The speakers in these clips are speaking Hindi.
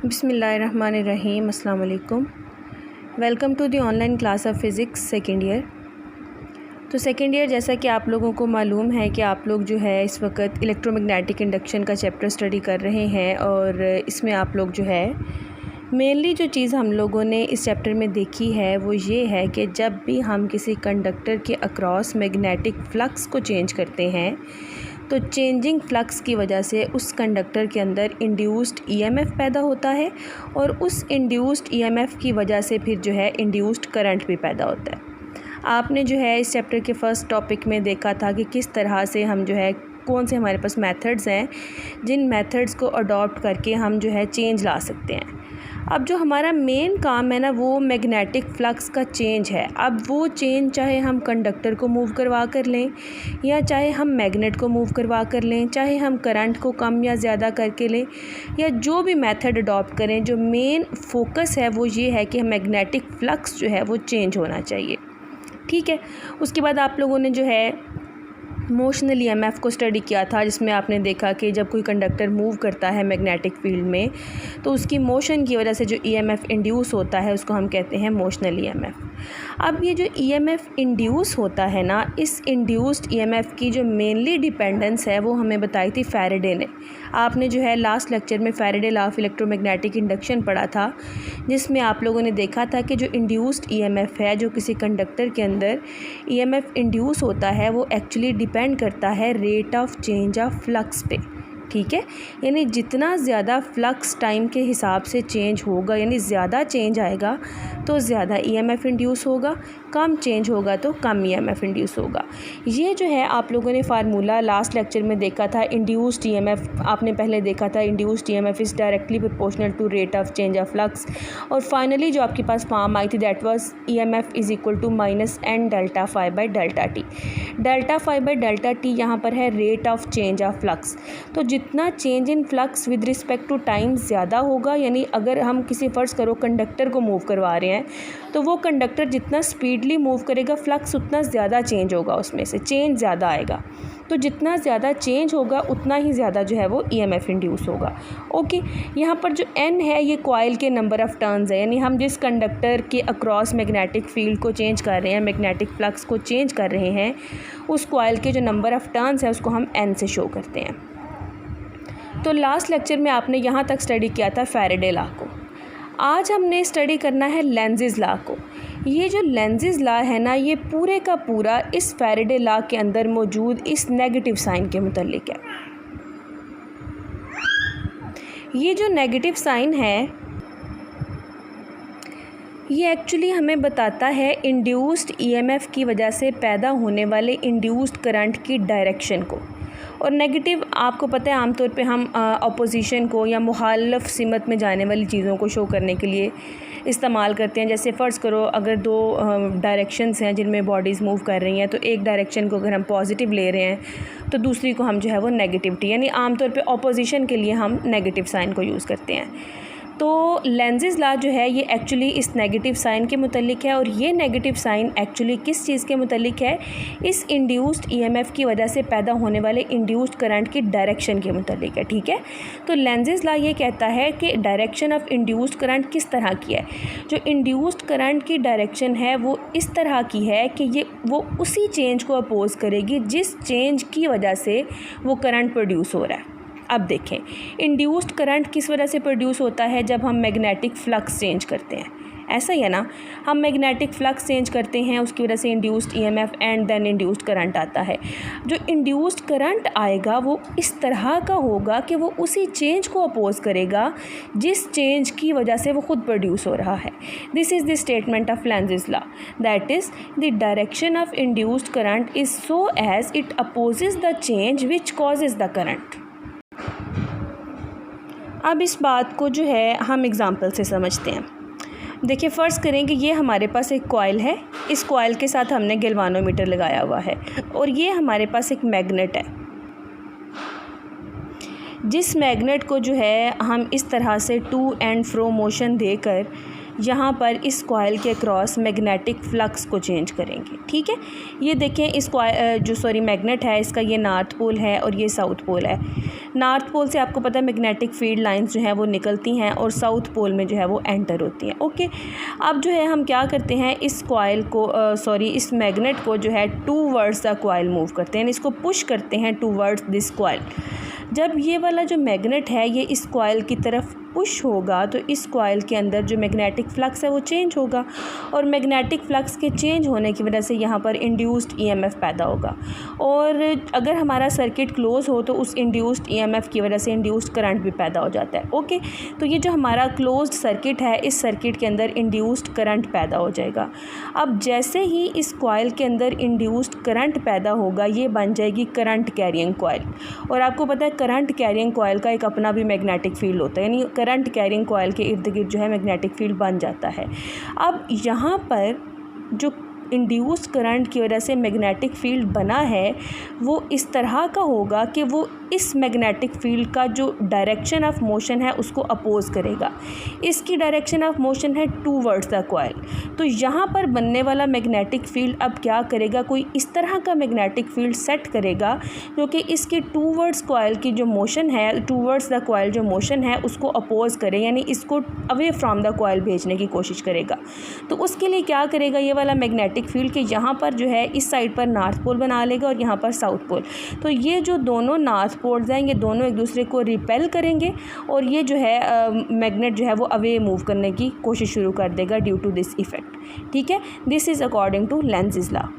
बिस्मिल्लाहिर्रहमानिर्रहीम। अस्सलाम वालेकुम। Welcome to the online class of physics second year. तो सेकेंड ईयर, जैसा कि आप लोगों को मालूम है कि आप लोग जो है इस वक्त इलेक्ट्रोमैग्नेटिक इंडक्शन का चैप्टर स्टडी कर रहे हैं और इसमें आप लोग जो है मेनली जो चीज़ हम लोगों ने इस चैप्टर में देखी है वो ये है कि जब भी हम किसी कंडक्टर के अक्रॉस मैग्नेटिक फ्लक्स को चेंज करते हैं तो चेंजिंग फ्लक्स की वजह से उस कंडक्टर के अंदर इंड्यूस्ड ईएमएफ पैदा होता है और उस इंड्यूस्ड ईएमएफ की वजह से फिर जो है इंड्यूस्ड करंट भी पैदा होता है। आपने जो है इस चैप्टर के फर्स्ट टॉपिक में देखा था कि किस तरह से हम जो है कौन से हमारे पास मेथड्स हैं जिन मेथड्स को अडॉप्ट करके हम जो है चेंज ला सकते हैं। अब जो हमारा मेन काम है ना वो मैग्नेटिक फ्लक्स का चेंज है। अब वो चेंज चाहे हम कंडक्टर को मूव करवा कर लें या चाहे हम मैग्नेट को मूव करवा कर लें, चाहे हम करंट को कम या ज़्यादा करके लें या जो भी मेथड अडॉप्ट करें, जो मेन फोकस है वो ये है कि मैग्नेटिक फ्लक्स जो है वो चेंज होना चाहिए। ठीक है। उसके बाद आप लोगों ने जो है मोशनल ईएमएफ को स्टडी किया था, जिसमें आपने देखा कि जब कोई कंडक्टर मूव करता है मैग्नेटिक फील्ड में तो उसकी मोशन की वजह से जो ईएमएफ इंड्यूस होता है उसको हम कहते हैं मोशनल ईएमएफ। अब ये जो ईएमएफ इंड्यूस होता है ना, इस इंड्यूस्ड ईएमएफ की जो मेनली डिपेंडेंस है वो हमें बताई थी फैराडे ने। आपने जो है लास्ट लेक्चर में Faraday law of electromagnetic induction पढ़ा था, जिसमें आप लोगों ने देखा था कि जो इंड्यूस्ड ईएमएफ है, जो किसी कंडक्टर के अंदर ईएमएफ इंड्यूस होता है, वो एक्चुअली डिपेंड करता है rate of change of flux पे। ठीक है। यानी जितना ज़्यादा फ्लक्स टाइम के हिसाब से चेंज होगा, यानी ज़्यादा चेंज आएगा तो ज़्यादा ईएमएफ इंड्यूस होगा, कम चेंज होगा तो कम ईएमएफ इंड्यूस होगा। ये जो है आप लोगों ने फार्मूला लास्ट लेक्चर में देखा था। इंड्यूस्ड ईएमएफ आपने पहले देखा था, induced EMF is directly proportional to rate of change of flux. और फाइनली जो आपके पास फॉर्म आई थी that was EMF is equal to minus N delta phi by delta t. Delta phi by delta t यहाँ पर है rate of change of flux. तो जितना change in flux with respect to time ज़्यादा होगा, यानी अगर हम किसी फ़र्ज़ करो कंडक्टर को मूव करवा रहे हैं तो वो कंडक्टर जितना स्पीडली मूव करेगा फ्लक्स उतना ज़्यादा चेंज होगा, उसमें से चेंज ज़्यादा आएगा। तो जितना ज़्यादा चेंज होगा उतना ही ज़्यादा जो है वो ईएमएफ इंड्यूस होगा। ओके। यहाँ पर जो एन है ये कॉइल के नंबर ऑफ़ टर्न्स है, यानी हम जिस कंडक्टर के अक्रॉस मैग्नेटिक फील्ड को चेंज कर रहे हैं, मैग्नेटिक फ्लक्स को चेंज कर रहे हैं, उस कॉइल के जो नंबर ऑफ़ टर्न्स है उसको हम एन से शो करते हैं। तो लास्ट लेक्चर में आपने यहाँ तक स्टडी किया था फैराडे लॉ को। आज हमने स्टडी करना है लेंज़ेस लॉ को। ये जो लेंज़ेस लॉ है ना, ये पूरे का पूरा इस फैराडे लॉ के अंदर मौजूद इस नेगेटिव साइन के मुतालिक है। ये जो नेगेटिव साइन है ये एक्चुअली हमें बताता है इंड्यूस्ड ईएमएफ की वजह से पैदा होने वाले इंड्यूस्ड करंट की डायरेक्शन को। और नेगेटिव आपको पता है आमतौर पे हम अपोजिशन को या मुखालिफ सिमत में जाने वाली चीज़ों को शो करने के लिए इस्तेमाल करते हैं। जैसे फ़र्ज़ करो अगर दो डायरेक्शंस हैं जिनमें बॉडीज़ मूव कर रही हैं, तो एक डायरेक्शन को अगर हम पॉजिटिव ले रहे हैं तो दूसरी को हम जो है वो नेगेटिविटी, यानी आमतौर पे अपोजिशन के लिए हम नेगेटिव साइन को यूज़ करते हैं। तो लेंज़ेस लॉ जो है ये एक्चुअली इस नेगेटिव साइन के मुतालिक है। और ये नेगेटिव साइन एक्चुअली किस चीज़ के मुतालिक है? इस इंड्यूस्ड ईएमएफ की वजह से पैदा होने वाले इंड्यूस्ड करंट की डायरेक्शन के मुतालिक है। ठीक है। तो लेंज़ेस लॉ ये कहता है कि डायरेक्शन ऑफ इंड्यूस्ड करंट किस तरह की है। जो इंड्यूस्ड करंट की डायरेक्शन है वो इस तरह की है कि वो उसी चेंज को अपोज करेगी जिस चेंज की वजह से वो करंट प्रोड्यूस हो रहा है। अब देखें, इंड्यूस्ड करंट किस वजह से प्रोड्यूस होता है? जब हम मैग्नेटिक फ्लक्स चेंज करते हैं, ऐसा ही है ना। हम मैग्नेटिक फ्लक्स चेंज करते हैं, उसकी वजह से induced EMF and then induced current आता है। जो इंड्यूस्ड करंट आएगा वो इस तरह का होगा कि वो उसी चेंज को अपोज करेगा जिस चेंज की वजह से वो खुद प्रोड्यूस हो रहा है। This is the statement of Lenz's law, that is the direction of induced current is so as it opposes the change which causes the current. अब इस बात को जो है हम एग्ज़ाम्पल से समझते हैं। देखिए, फ़र्ज़ करें कि ये हमारे पास एक कॉइल है, इस कॉइल के साथ हमने गैल्वानोमीटर लगाया हुआ है और ये हमारे पास एक मैग्नेट है। जिस मैग्नेट को जो है हम इस तरह से टू एंड फ्रो मोशन देकर यहाँ पर इस कॉइल के क्रॉस मैग्नेटिक फ्लक्स को चेंज करेंगे। ठीक है, ये देखें इस मैग्नेट है इसका ये नॉर्थ पोल है और ये साउथ पोल है। नॉर्थ पोल से आपको पता है मैग्नेटिक फील्ड लाइंस जो है वो निकलती हैं और साउथ पोल में जो है वो एंटर होती हैं। ओके, अब जो है हम क्या करते हैं, इस कॉइल को इस मैग्नेट को जो है टूवर्ड्स द कॉइल मूव करते हैं, इसको पुश करते हैं टूवर्ड्स दिस कॉइल। जब ये वाला जो मैग्नेट है ये इस कॉइल की तरफ पुश होगा तो इस कॉइल के अंदर जो मैग्नेटिक फ्लक्स है वो चेंज होगा और मैग्नेटिक फ्लक्स के चेंज होने की वजह से यहाँ पर इंड्यूस्ड ईएमएफ पैदा होगा। और अगर हमारा सर्किट क्लोज हो तो उस इंड्यूस्ड ईएमएफ की वजह से इंड्यूस्ड करंट भी पैदा हो जाता है। ओके, तो ये जो हमारा क्लोज्ड सर्किट है इस सर्किट के अंदर इंड्यूस्ड करंट पैदा हो जाएगा। अब जैसे ही इस कॉइल के अंदर इंड्यूस्ड करंट पैदा होगा ये बन जाएगी करंट कैरिंग कॉइल। और आपको पता है करंट कैरिंग कॉइल का एक अपना भी मैग्नेटिक फील्ड होता है, यानी करंट कैरिंग कॉइल के इर्द गिर्द जो है मैग्नेटिक फील्ड बन जाता है। अब यहाँ पर जो इंड्यूस्ड करंट की वजह से मैग्नेटिक फील्ड बना है वो इस तरह का होगा कि वो इस मैग्नेटिक फील्ड का जो डायरेक्शन ऑफ मोशन है उसको अपोज करेगा। इसकी डायरेक्शन ऑफ मोशन है टूवर्ड्स द कॉइल। तो यहाँ पर बनने वाला मैग्नेटिक फील्ड अब क्या करेगा, कोई इस तरह का मैग्नेटिक फील्ड सेट करेगा जो कि इसकी टूवर्ड्स कॉइल की जो मोशन है, टूवर्ड्स द कॉइल जो मोशन है उसको अपोज करे, यानी इसको अवे फ्रॉम द कॉइल भेजने की कोशिश करेगा। तो उसके लिए क्या करेगा ये वाला मैग्नेटिक फील्ड के यहाँ पर जो है इस साइड पर नॉर्थ पोल बना लेगा और यहाँ पर साउथ पोल। तो ये जो दोनों नॉर्थ पोल्स हैं ये दोनों एक दूसरे को रिपेल करेंगे और ये जो है मैग्नेट जो है वो अवे मूव करने की कोशिश शुरू कर देगा ड्यू टू दिस इफेक्ट। ठीक है, this is according to Lenz law.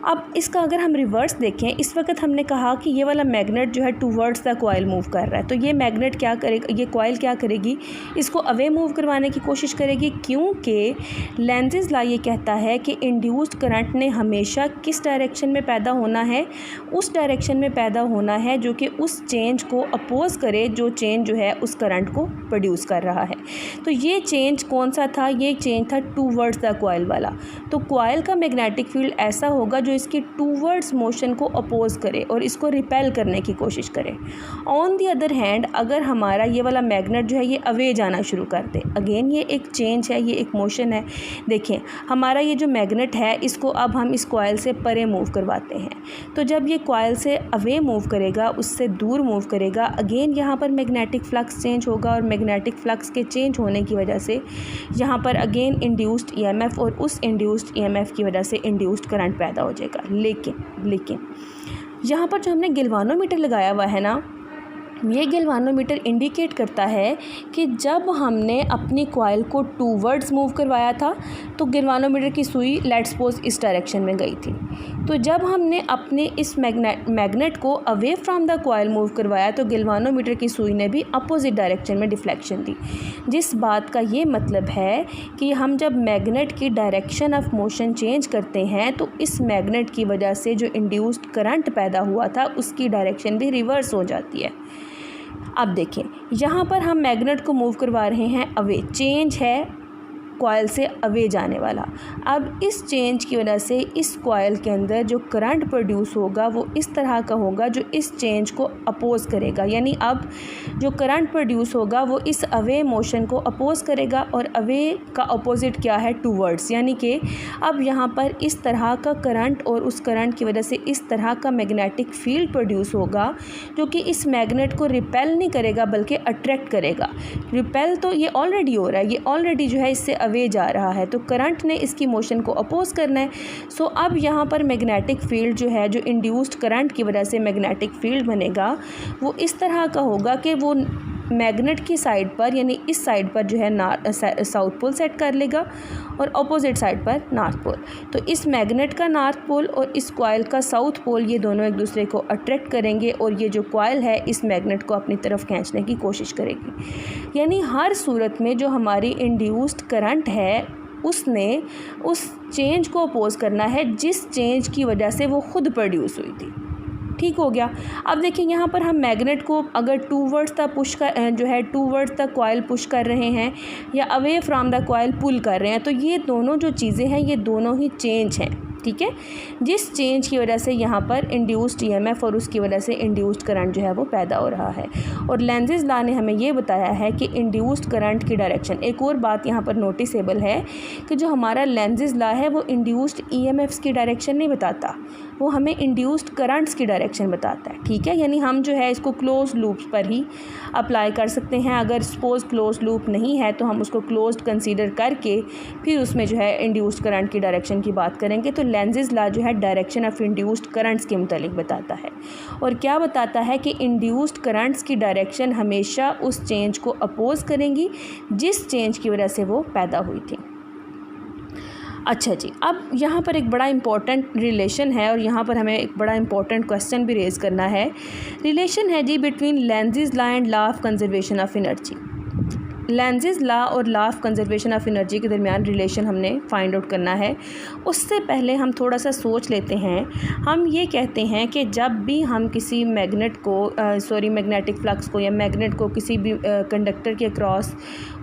अब इसका अगर हम रिवर्स देखें, इस वक्त हमने कहा कि ये वाला मैग्नेट जो है टूवर्ड्स द कॉइल मूव कर रहा है, तो ये मैग्नेट क्या करेगा, ये कॉइल क्या करेगी, इसको अवे मूव करवाने की कोशिश करेगी, क्योंकि लेंज़ लॉ ये कहता है कि इंड्यूस्ड करंट ने हमेशा किस डायरेक्शन में पैदा होना है, उस डायरेक्शन में पैदा होना है जो कि उस चेंज को अपोज करे जो चेंज जो है उस करंट को प्रोड्यूस कर रहा है। तो ये चेंज कौन सा था, ये चेंज था टूवर्ड्स द कॉइल वाला। तो कॉइल का मैग्नेटिक फील्ड ऐसा होगा जो इसकी टूवर्ड्स मोशन को अपोज करे और इसको रिपेल करने की कोशिश करे। ऑन द अदर हैंड अगर हमारा ये वाला मैग्नेट जो है ये अवे जाना शुरू कर दे, अगेन ये एक चेंज है, ये एक मोशन है। देखें हमारा ये जो मैग्नेट है इसको अब हम इस कॉइल से परे मूव करवाते हैं, तो जब ये कॉइल से अवे मूव करेगा, उससे दूर मूव करेगा, अगेन यहाँ पर मैग्नेटिक फ्लक्स चेंज होगा और मैग्नेटिक फ्लक्स के चेंज होने की वजह से यहाँ पर अगेन इंड्यूस्ड ईएमएफ और उस इंड्यूस्ड ईएमएफ की वजह से इंड्यूस्ड करंट पैदा हो जाएगा। लेकिन यहाँ पर जो हमने गैल्वानोमीटर लगाया हुआ है ना, ये गैल्वानोमीटर इंडिकेट करता है कि जब हमने अपनी कॉइल को टूवर्ड्स मूव करवाया था तो गैल्वानोमीटर की सुई लेट्स सपोज इस डायरेक्शन में गई थी। तो जब हमने अपने इस मैग्नेट को away from the coil move करवाया तो गैल्वानोमीटर की सुई ने भी अपोजिट डायरेक्शन में डिफ्लेक्शन दी, जिस बात का ये मतलब है कि हम जब मैग्नेट की डायरेक्शन ऑफ मोशन चेंज करते हैं तो इस मैग्नेट की वजह से जो इंड्यूस्ड करंट पैदा हुआ था उसकी डायरेक्शन भी रिवर्स हो जाती है। अब देखें यहाँ पर हम मैग्नेट को मूव करवा रहे हैं अवे, चेंज है कॉइल से अवे जाने वाला। अब इस चेंज की वजह से इस कॉइल के अंदर जो करंट प्रोड्यूस होगा वो इस तरह का होगा जो इस चेंज को अपोज करेगा, यानी अब जो करंट प्रोड्यूस होगा वो इस अवे मोशन को अपोज करेगा और अवे का अपोजिट क्या है, टूवर्ड्स, यानी कि अब यहाँ पर इस तरह का करंट और उस करंट की वजह से इस तरह का मैग्नेटिक फील्ड प्रोड्यूस होगा जो कि इस मैग्नेट को रिपेल नहीं करेगा बल्कि अट्रैक्ट करेगा। रिपेल तो ये ऑलरेडी हो रहा है, ये ऑलरेडी जो है इससे अवे जा रहा है, तो करंट ने इसकी मोशन को अपोज करना है। सो अब यहाँ पर मैग्नेटिक फील्ड जो है, जो इंड्यूस्ड करंट की वजह से मैग्नेटिक फील्ड बनेगा वो इस तरह का होगा कि वो मैग्नेट की साइड पर, यानी इस साइड पर जो है साउथ पोल सेट कर लेगा और अपोजिट साइड पर नॉर्थ पोल। तो इस मैग्नेट का नॉर्थ पोल और इस कॉइल का साउथ पोल ये दोनों एक दूसरे को अट्रैक्ट करेंगे और ये जो कॉइल है इस मैग्नेट को अपनी तरफ खींचने की कोशिश करेगी। यानी हर सूरत में जो हमारी इंड्यूस्ड करंट है उसने उस चेंज को अपोज करना है जिस चेंज की वजह से वो खुद प्रोड्यूस हुई थी। ठीक हो गया। अब देखिए यहाँ पर हम मैग्नेट को अगर टूवर्ड्स द पुश कर जो है टूवर्ड्स द कॉइल पुश कर रहे हैं या अवे फ्रॉम द कॉइल पुल कर रहे हैं, तो ये दोनों जो चीज़ें हैं ये दोनों ही चेंज हैं। ठीक है, जिस चेंज की वजह से यहाँ पर इंड्यूस्ड ईएमएफ और उसकी वजह से इंड्यूस्ड करंट जो है वो पैदा हो रहा है। और लेंज़ेज़ लॉ ने हमें ये बताया है कि इंड्यूस्ड करंट की डायरेक्शन, एक और बात यहाँ पर नोटिसेबल है कि जो हमारा लेंज़ेज़ लॉ है वो इंड्यूस्ड ईएमएफ्स की डायरेक्शन नहीं बताता, वो हमें इंड्यूस्ड करंट्स की डायरेक्शन बताता है। ठीक है, यानी हम जो है इसको क्लोज लूप्स पर ही अप्लाई कर सकते हैं। अगर सपोज क्लोज लूप नहीं है तो हम उसको क्लोज्ड कंसीडर करके फिर उसमें जो है इंड्यूस्ड करंट की डायरेक्शन की बात करेंगे। तो लेंज़ेज़ लॉ जो है डायरेक्शन ऑफ इंड्यूस्ड करंट्स के मुतालिक बताता है, और क्या बताता है कि इंड्यूस्ड करंट्स की डायरेक्शन हमेशा उस चेंज को अपोज करेंगी जिस चेंज की वजह से वो पैदा हुई थी। अच्छा जी, अब यहाँ पर एक बड़ा इंपॉर्टेंट रिलेशन है और यहाँ पर हमें एक बड़ा इंपॉर्टेंट क्वेश्चन भी रेज़ करना है। रिलेशन है जी between Lenz's law and law of conservation of energy. Lenz's law और law of conservation of energy के दरमियान रिलेशन हमने फाइंड आउट करना है। उससे पहले हम थोड़ा सा सोच लेते हैं। हम ये कहते हैं कि जब भी हम किसी मैग्नेट को मैग्नेटिक फ्लक्स को या मैग्नेट को किसी भी कंडक्टर के अक्रॉस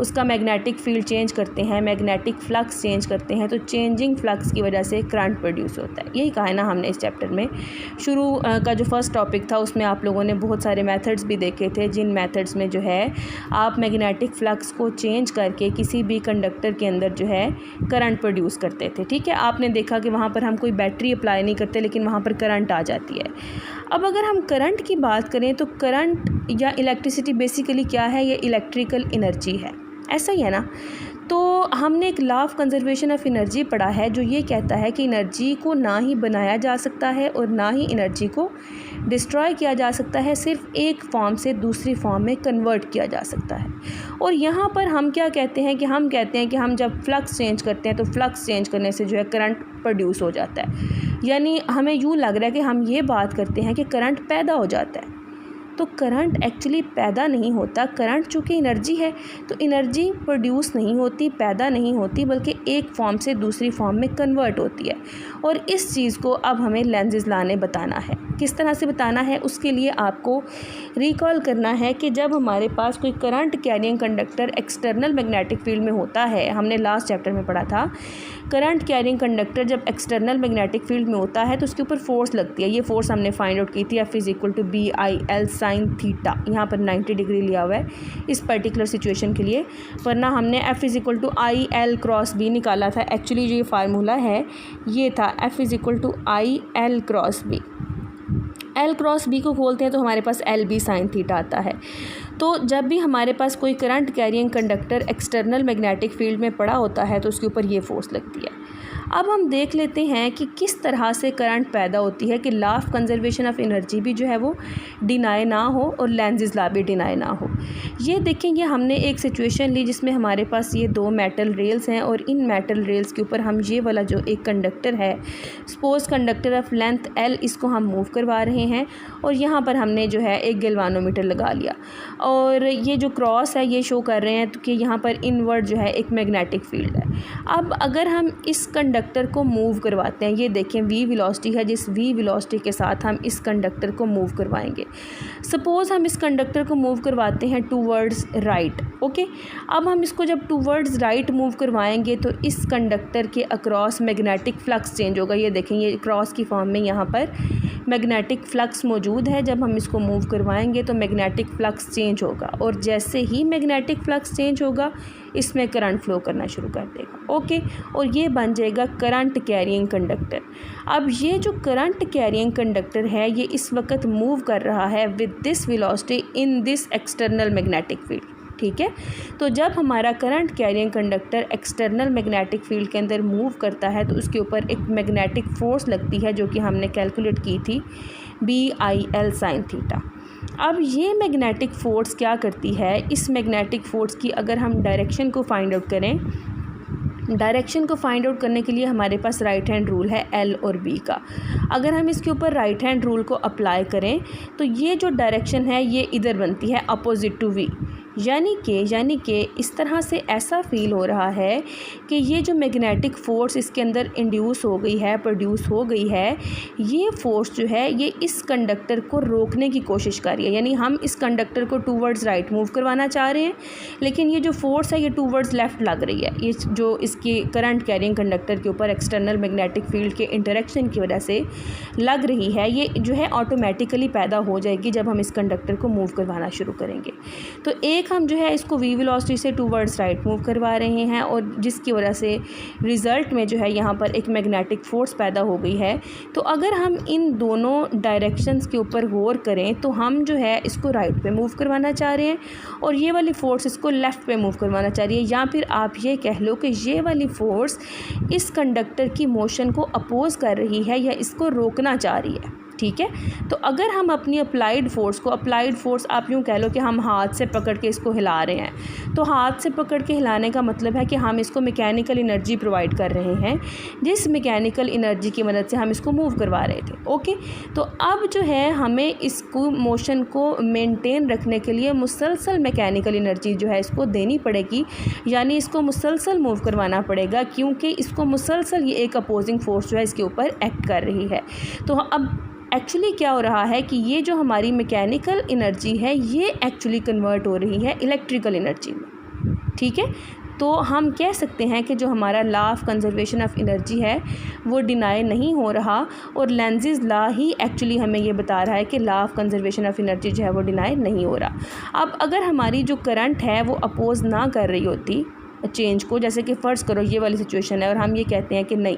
उसका मैग्नेटिक फील्ड चेंज करते हैं, मैग्नेटिक फ्लक्स चेंज करते हैं, तो चेंजिंग फ्लक्स की वजह से करंट प्रोड्यूस होता है। यही कहा है ना हमने इस चैप्टर में। शुरू का जो फर्स्ट टॉपिक था उसमें आप लोगों ने बहुत सारे मेथड्स भी देखे थे, जिन मेथड्स में जो है आप मैग्नेटिक फ्लक्स को चेंज करके किसी भी कंडक्टर के अंदर जो है करंट प्रोड्यूस करते थे। ठीक है, आपने देखा कि वहाँ पर हम कोई बैटरी अप्लाई नहीं करते लेकिन वहाँ पर करंट आ जाती है। अब अगर हम करंट की बात करें तो करंट या इलेक्ट्रिसिटी बेसिकली क्या है, ये इलेक्ट्रिकल एनर्जी है, ऐसा ही है ना। तो हमने एक law of conservation of energy पढ़ा है जो ये कहता है कि एनर्जी को ना ही बनाया जा सकता है और ना ही एनर्जी को डिस्ट्रॉय किया जा सकता है, सिर्फ एक फॉर्म से दूसरी फॉर्म में कन्वर्ट किया जा सकता है। और यहाँ पर हम क्या कहते हैं कि हम जब फ्लक्स चेंज करते हैं तो फ्लक्स चेंज करने से जो है करंट प्रोड्यूस हो जाता है। यानी हमें यूँ लग रहा है कि हम ये बात करते हैं कि करंट पैदा हो जाता है, तो करंट एक्चुअली पैदा नहीं होता। करंट चूँकि एनर्जी है तो एनर्जी प्रोड्यूस नहीं होती, पैदा नहीं होती, बल्कि एक फॉर्म से दूसरी फॉर्म में कन्वर्ट होती है। और इस चीज़ को अब हमें लेंज़ेज़ लॉ ने बताना है। किस तरह से बताना है, उसके लिए आपको रिकॉल करना है कि जब हमारे पास कोई current carrying conductor external magnetic field में होता है, हमने लास्ट चैप्टर में पढ़ा था, करंट कैरिंग कंडक्टर जब एक्सटर्नल मैग्नेटिक फील्ड में होता है तो उसके ऊपर फोर्स लगती है। ये फोर्स हमने फाइंड आउट की थी, F=BIL sin थीटा। यहाँ पर 90 डिग्री लिया हुआ है इस पर्टिकुलर सिचुएशन के लिए, वरना हमने F=IL क्रॉस B निकाला था। एक्चुअली जो ये फार्मूला है ये था F=IL cross B। L cross B को खोलते हैं तो हमारे पास LB sin थीटा आता है। तो जब भी हमारे पास कोई current carrying conductor external magnetic field में पड़ा होता है तो उसके ऊपर ये फोर्स लगती है। अब हम देख लेते हैं कि किस तरह से करंट पैदा होती है कि law of conservation of energy भी जो है वो डिनाई ना हो और लेंज़ेज़ लॉ भी डिनाई ना हो। ये देखेंगे, हमने एक सिचुएशन ली जिसमें हमारे पास ये दो मेटल रेल्स हैं और इन मेटल रेल्स के ऊपर हम ये वाला जो एक कंडक्टर है, suppose conductor of length L, इसको हम मूव करवा रहे हैं और यहाँ पर हमने जो है एक गैल्वानोमीटर लगा लिया और ये जो क्रॉस है ये शो कर रहे हैं कि यहाँ पर इनवर्ड जो है एक मैग्नेटिक फील्ड है। अब अगर हम इस कंडक्टर को मूव करवाते हैं, ये देखें v वेलोसिटी है, जिस v वेलोसिटी के साथ हम इस कंडक्टर को मूव करवाएंगे। सपोज़ हम इस कंडक्टर को मूव करवाते हैं टूवर्ड्स राइट, ओके। अब हम इसको जब टूवर्ड्स राइट मूव करवाएंगे तो इस कंडक्टर के अक्रॉस मैग्नेटिक फ्लक्स चेंज होगा। ये देखें, ये क्रॉस की फॉर्म में यहाँ पर मैग्नेटिक फ्लक्स मौजूद है। जब हम इसको मूव करवाएंगे तो मैग्नेटिक फ्लक्स चेंज होगा और जैसे ही मैग्नेटिक फ्लक्स चेंज होगा इसमें करंट फ्लो करना शुरू कर देगा, ओके। और ये बन जाएगा करंट कैरिंग कंडक्टर। अब ये जो करंट कैरिंग कंडक्टर है ये इस वक्त मूव कर रहा है with this velocity in this external magnetic field, ठीक है। तो जब हमारा current carrying conductor external magnetic field के अंदर मूव करता है तो उसके ऊपर एक मैग्नेटिक फोर्स लगती है जो कि हमने कैलकुलेट की थी, BIL sin थीटा। अब ये मैग्नेटिक फ़ोर्स क्या करती है, इस मैग्नेटिक फ़ोर्स की अगर हम डायरेक्शन को फाइंड आउट करें, डायरेक्शन को फाइंड आउट करने के लिए हमारे पास राइट हैंड रूल है L और B का। अगर हम इसके ऊपर राइट हैंड रूल को अप्लाई करें तो ये जो डायरेक्शन है ये इधर बनती है अपोजिट टू V, यानी कि इस तरह से ऐसा फ़ील हो रहा है कि ये जो मैग्नेटिक फ़ोर्स इसके अंदर इंड्यूस हो गई है, प्रोड्यूस हो गई है, ये फ़ोर्स जो है ये इस कंडक्टर को रोकने की कोशिश कर रही है। यानी हम इस कंडक्टर को टूवर्ड्स राइट मूव करवाना चाह रहे हैं, लेकिन ये जो फ़ोर्स है ये टूवर्ड्स लेफ़्ट लग रही है। ये जो इसकी करंट कैरिंग कंडक्टर के ऊपर एक्सटर्नल मैग्नेटिक फील्ड के इंटरेक्शन की वजह से लग रही है, ये जो है ऑटोमेटिकली पैदा हो जाएगी जब हम इस कंडक्टर को मूव करवाना शुरू करेंगे। तो एक हम जो है इसको वी वेलोसिटी से टूवर्ड्स राइट मूव करवा रहे हैं और जिसकी वजह से रिज़ल्ट में जो है यहाँ पर एक मैग्नेटिक फ़ोर्स पैदा हो गई है। तो अगर हम इन दोनों डायरेक्शंस के ऊपर गौर करें तो हम जो है इसको राइट पे मूव करवाना चाह रहे हैं और ये वाली फ़ोर्स इसको लेफ़्ट पे मूव करवाना चाह रही है, या फिर आप ये कह लो कि ये वाली फ़ोर्स इस कंडक्टर की मोशन को अपोज़ कर रही है या इसको रोकना चाह रही है। ठीक है, तो अगर हम अपनी अप्लाइड फ़ोर्स आप यूँ कह लो कि हम हाथ से पकड़ के इसको हिला रहे हैं, तो हाथ से पकड़ के हिलाने का मतलब है कि हम इसको मैकेनिकल एनर्जी प्रोवाइड कर रहे हैं, जिस मैकेनिकल एनर्जी की मदद से हम इसको मूव करवा रहे थे। ओके, तो अब जो है हमें इसको मोशन को मेंटेन रखने के लिए मुसलसल मैकेनिकल एनर्जी जो है इसको देनी पड़ेगी, यानी इसको मुसलसल मूव करवाना पड़ेगा, क्योंकि इसको मुसलसल ये एक अपोजिंग फ़ोर्स जो है इसके ऊपर एक्ट कर रही है। तो अब एक्चुअली क्या हो रहा है कि ये जो हमारी मैकेनिकल एनर्जी है ये एक्चुअली कन्वर्ट हो रही है इलेक्ट्रिकल एनर्जी में। ठीक है, तो हम कह सकते हैं कि जो हमारा law of conservation of energy है वो डिनाई नहीं हो रहा, और लेंज़ेज़ लॉ ही एक्चुअली हमें ये बता रहा है कि law of conservation of energy जो है वो डिनाई नहीं हो रहा। अब अगर हमारी जो करंट है वो अपोज़ ना कर रही होती चेंज को, जैसे कि फ़र्ज़ करो ये वाली सिचुएशन है और हम ये कहते हैं कि नहीं,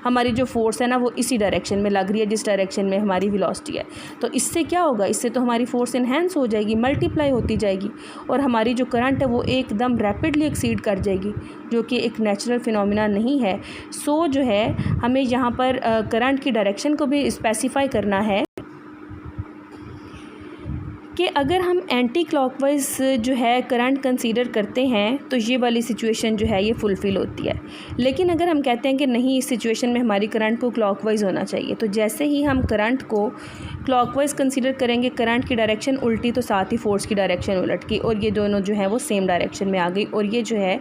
हमारी जो फ़ोर्स है ना वो इसी डायरेक्शन में लग रही है जिस डायरेक्शन में हमारी वेलोसिटी है, तो इससे क्या होगा, इससे तो हमारी फ़ोर्स इन्हेंस हो जाएगी, मल्टीप्लाई होती जाएगी और हमारी जो करंट है वो एकदम रैपिडली एक्सीड कर जाएगी, जो कि एक नेचुरल फिनोमिना नहीं है। सो जो है हमें यहाँ पर करंट की डायरेक्शन को भी स्पेसिफाई करना है कि अगर हम एंटी क्लॉकवाइज जो है करंट कंसीडर करते हैं तो ये वाली सिचुएशन जो है ये फुलफ़िल होती है। लेकिन अगर हम कहते हैं कि नहीं, इस सिचुएशन में हमारी करंट को क्लॉकवाइज होना चाहिए, तो जैसे ही हम करंट को क्लॉकवाइज कंसीडर करेंगे, करंट की डायरेक्शन उल्टी तो साथ ही फोर्स की डायरेक्शन उलट की, और ये दोनों जो है वो सेम डायरेक्शन में आ गई और ये जो है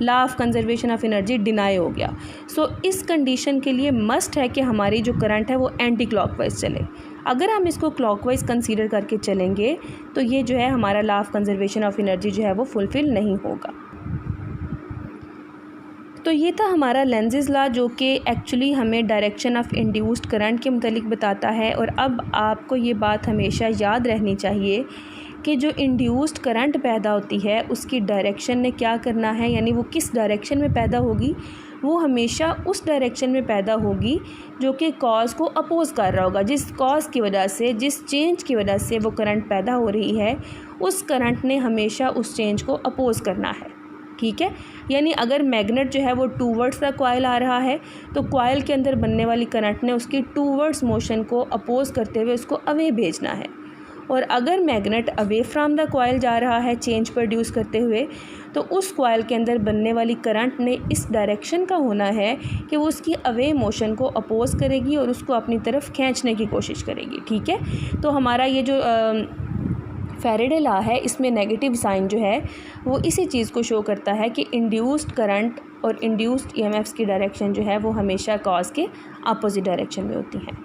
law of conservation of energy deny हो गया। सो इस कंडीशन के लिए मस्ट है कि हमारी जो करंट है वो एंटी क्लॉकवाइज चले। अगर हम इसको क्लॉकवाइज कंसीडर करके चलेंगे तो ये जो है हमारा law of conservation of energy जो है वो फुलफ़िल नहीं होगा। तो ये था हमारा लेंज़ेज़ लॉ, जो कि एक्चुअली हमें डायरेक्शन ऑफ इंड्यूस्ड करंट के मुतालिक बताता है। और अब आपको ये बात हमेशा याद रहनी चाहिए कि जो इंड्यूस्ड करंट पैदा होती है उसकी डायरेक्शन ने क्या करना है, यानी वो किस डायरेक्शन में पैदा होगी, वो हमेशा उस डायरेक्शन में पैदा होगी जो कि कॉज को अपोज़ कर रहा होगा। जिस कॉज की वजह से, जिस चेंज की वजह से वो करंट पैदा हो रही है, उस करंट ने हमेशा उस चेंज को अपोज़ करना है। ठीक है, यानी अगर मैग्नेट जो है वो टूवर्ड्स द कॉइल आ रहा है तो कॉइल के अंदर बनने वाली करंट ने उसकी टूवर्ड्स मोशन को अपोज़ करते हुए उसको अवे भेजना है, और अगर magnet away from the coil जा रहा है चेंज प्रोड्यूस करते हुए, तो उस कॉइल के अंदर बनने वाली करंट ने इस डायरेक्शन का होना है कि वो उसकी अवे मोशन को अपोज़ करेगी और उसको अपनी तरफ खींचने की कोशिश करेगी। ठीक है, तो हमारा ये जो फैराडे लॉ है इसमें नेगेटिव साइन जो है वो इसी चीज़ को शो करता है कि इंड्यूस्ड करंट और इंड्यूस्ड ईएमएफ्स की डायरेक्शन जो है वो हमेशा कॉज के अपोजिट डायरेक्शन में होती हैं।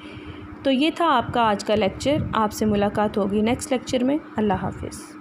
तो ये था आपका आज का लेक्चर। आपसे मुलाकात होगी नेक्स्ट लेक्चर में। अल्लाह हाफ़िज़।